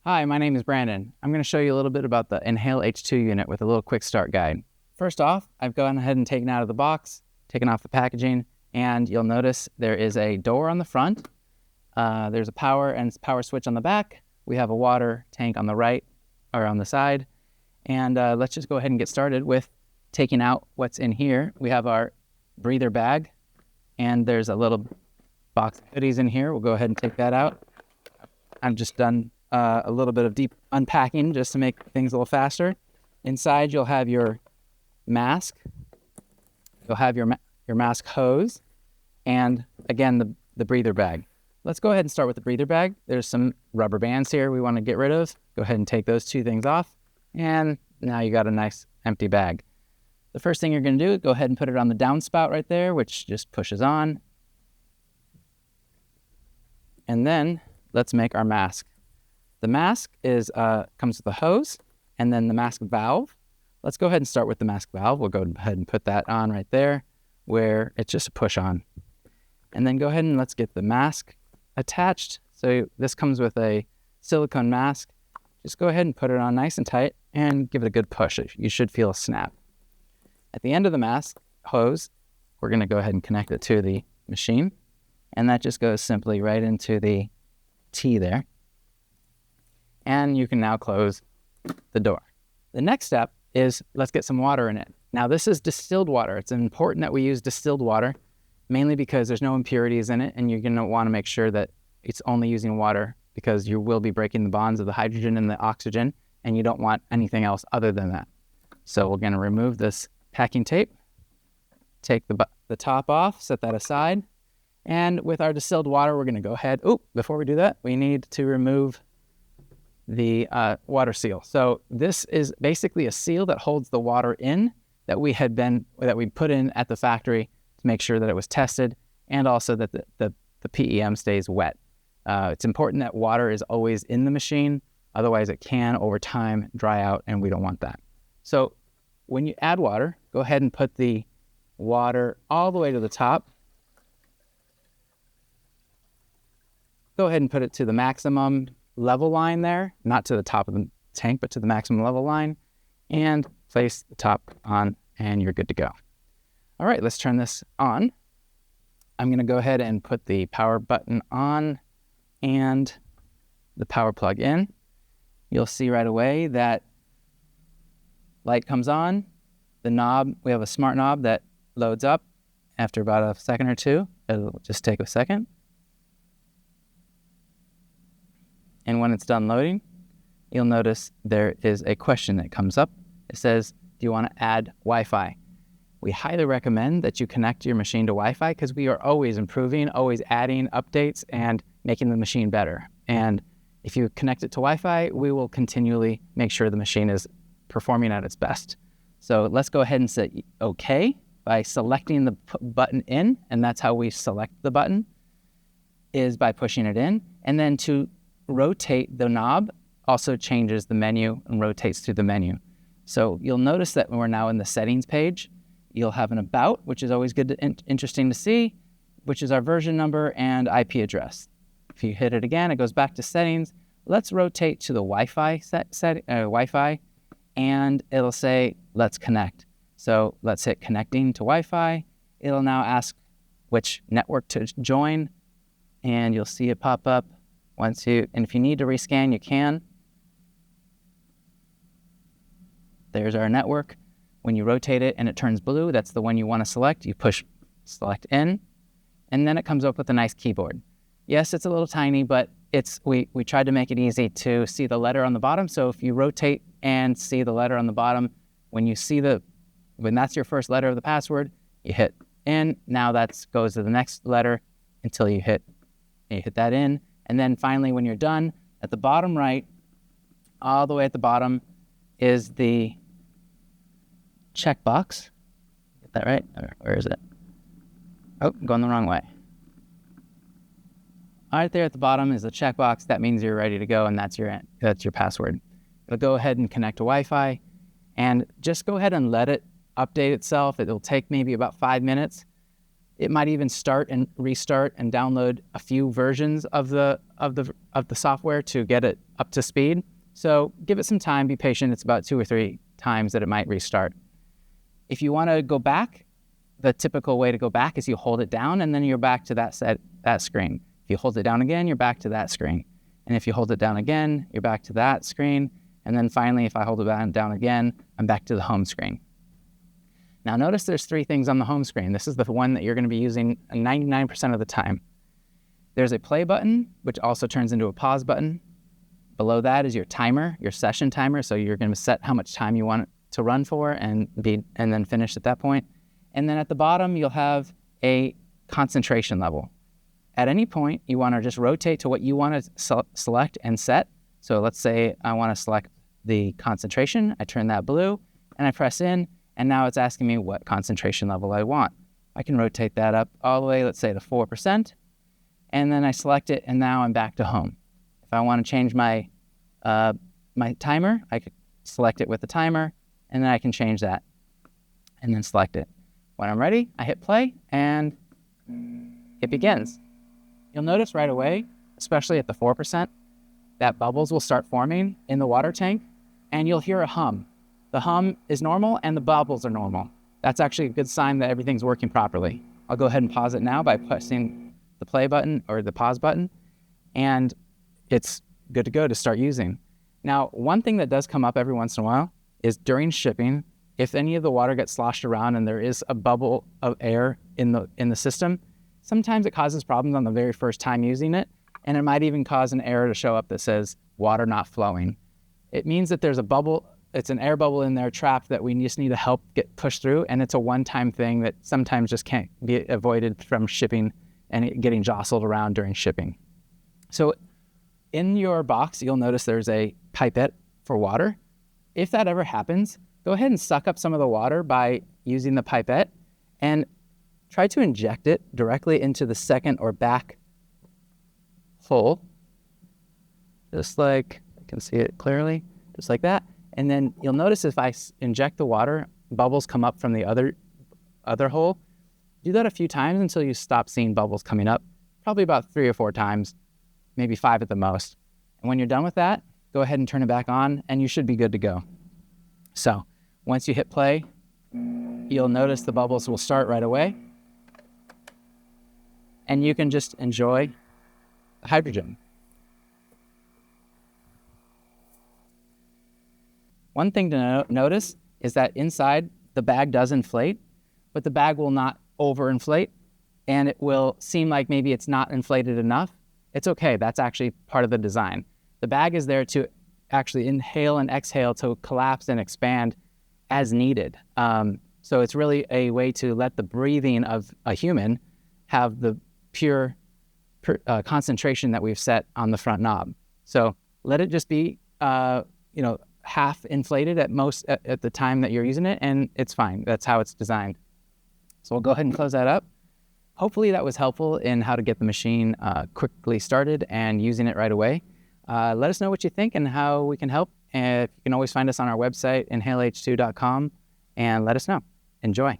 Hi, my name is Brandon. I'm going to show you a little bit about the InhaleH2 unit with a little quick start guide. First off, I've gone ahead and taken out of the box, taken off the packaging, and you'll notice there is a door on the front. There's a power switch on the back. We have a water tank on the right or on the side. And let's just go ahead and get started with taking out what's in here. We have our breather bag, and there's a little box of hoodies in here. We'll go ahead and take that out. I've just done a little bit of deep unpacking just to make things a little faster. Inside, you'll have your mask. You'll have your mask hose, and again, the breather bag. Let's go ahead and start with the breather bag. There's some rubber bands here we want to get rid of. Go ahead and take those two things off, and now you got a nice empty bag. The first thing you're going to do is go ahead and put it on the downspout right there, which just pushes on. And then let's make our mask. The mask comes with a hose and then the mask valve. Let's go ahead and start with the mask valve. We'll go ahead and put that on right there where it's just a push on. And then go ahead and let's get the mask attached. So this comes with a silicone mask. Just go ahead and put it on nice and tight and give it a good push. You should feel a snap. At the end of the mask hose, we're going to go ahead and connect it to the machine. And that just goes simply right into the T there. And you can now close the door. The next step is let's get some water in it. Now this is distilled water. It's important that we use distilled water, mainly because there's no impurities in it, and you're gonna wanna make sure that it's only using water because you will be breaking the bonds of the hydrogen and the oxygen, and you don't want anything else other than that. So we're gonna remove this packing tape, take the top off, set that aside, and with our distilled water, we're gonna go ahead, before we do that, we need to remove the water seal. So this is basically a seal that holds the water in that we put in at the factory to make sure that it was tested, and also that the PEM stays wet. It's important that water is always in the machine, otherwise it can over time dry out, and we don't want that. So when you add water, go ahead and put the water all the way to the top. Go ahead and put it to the maximum level line there, not to the top of the tank, but to the maximum level line, and place the top on, and you're good to go. All right, let's turn this on. I'm gonna go ahead and put the power button on and the power plug in. You'll see right away that light comes on. The knob, we have a smart knob that loads up after about a second or two. It'll just take a second. And when it's done loading, you'll notice there is a question that comes up. It says, do you want to add Wi-Fi? We highly recommend that you connect your machine to Wi-Fi because we are always improving, always adding updates and making the machine better. And if you connect it to Wi-Fi, we will continually make sure the machine is performing at its best. So let's go ahead and say OK by selecting the button in, and that's how we select the button, is by pushing it in. And then to rotate the knob also changes the menu and rotates through the menu. So you'll notice that when we're now in the settings page, you'll have an about, which is always good interesting to see, which is our version number and IP address. If you hit it again, it goes back to settings. Let's rotate to the Wi-Fi Wi-Fi, and it'll say, let's connect. So let's hit connecting to Wi-Fi. It'll now ask which network to join, and you'll see it pop up. And if you need to rescan, you can. There's our network. When you rotate it and it turns blue, that's the one you want to select. You push select in, and then it comes up with a nice keyboard. Yes, it's a little tiny, but we tried to make it easy to see the letter on the bottom. So if you rotate and see the letter on the bottom, when that's your first letter of the password, you hit in. Now that goes to the next letter until you hit that in. And then finally, when you're done, at the bottom right, all the way at the bottom, is the checkbox. Get that right? Or where is it? Oh, I'm going the wrong way. Right there at the bottom is the checkbox. That means you're ready to go, and that's your password. It'll go ahead and connect to Wi-Fi, and just go ahead and let it update itself. It'll take maybe about 5 minutes. It might even start and restart and download a few versions of the software to get it up to speed. So give it some time, be patient. It's about 2 or 3 times that it might restart. If you want to go back, the typical way to go back is you hold it down and then you're back to that screen. If you hold it down again, you're back to that screen. And if you hold it down again, you're back to that screen. And then finally, if I hold it down again, I'm back to the home screen. Now notice there's 3 things on the home screen. This is the one that you're going to be using 99% of the time. There's a play button, which also turns into a pause button. Below that is your timer, your session timer. So you're going to set how much time you want it to run for and then finish at that point. And then at the bottom, you'll have a concentration level. At any point, you want to just rotate to what you want to select and set. So let's say I want to select the concentration. I turn that blue and I press in. And now it's asking me what concentration level I want. I can rotate that up all the way, let's say to 4%, and then I select it, and now I'm back to home. If I want to change my timer, I could select it with the timer, and then I can change that, and then select it. When I'm ready, I hit play, and it begins. You'll notice right away, especially at the 4%, that bubbles will start forming in the water tank, and you'll hear a hum. The hum is normal and the bubbles are normal. That's actually a good sign that everything's working properly. I'll go ahead and pause it now by pressing the play button or the pause button, and it's good to go to start using. Now, one thing that does come up every once in a while is during shipping, if any of the water gets sloshed around and there is a bubble of air in the system, sometimes it causes problems on the very first time using it, and it might even cause an error to show up that says water not flowing. It means that there's a bubble. It's an air bubble in there trapped that we just need to help get pushed through, and it's a one-time thing that sometimes just can't be avoided from shipping and getting jostled around during shipping. So in your box, you'll notice there's a pipette for water. If that ever happens, go ahead and suck up some of the water by using the pipette and try to inject it directly into the second or back hole, just like I can see it clearly, just like that. And then you'll notice if I inject the water, bubbles come up from the other hole. Do that a few times until you stop seeing bubbles coming up, probably about 3 or 4 times, maybe 5 at the most. And when you're done with that, go ahead and turn it back on and you should be good to go. So once you hit play, you'll notice the bubbles will start right away. And you can just enjoy the hydrogen. One thing to notice is that inside the bag does inflate, but the bag will not overinflate, and it will seem like maybe it's not inflated enough. It's okay. That's actually part of the design. The bag is there to actually inhale and exhale to collapse and expand as needed. So it's really a way to let the breathing of a human have the pure concentration that we've set on the front knob. So let it just be, half inflated at most at the time that you're using it, and it's fine. That's how it's designed. So we'll go ahead and close that up. Hopefully that was helpful in how to get the machine quickly started and using it right away. Let us know what you think and how we can help. And you can always find us on our website, InhaleH2.com, and let us know. Enjoy.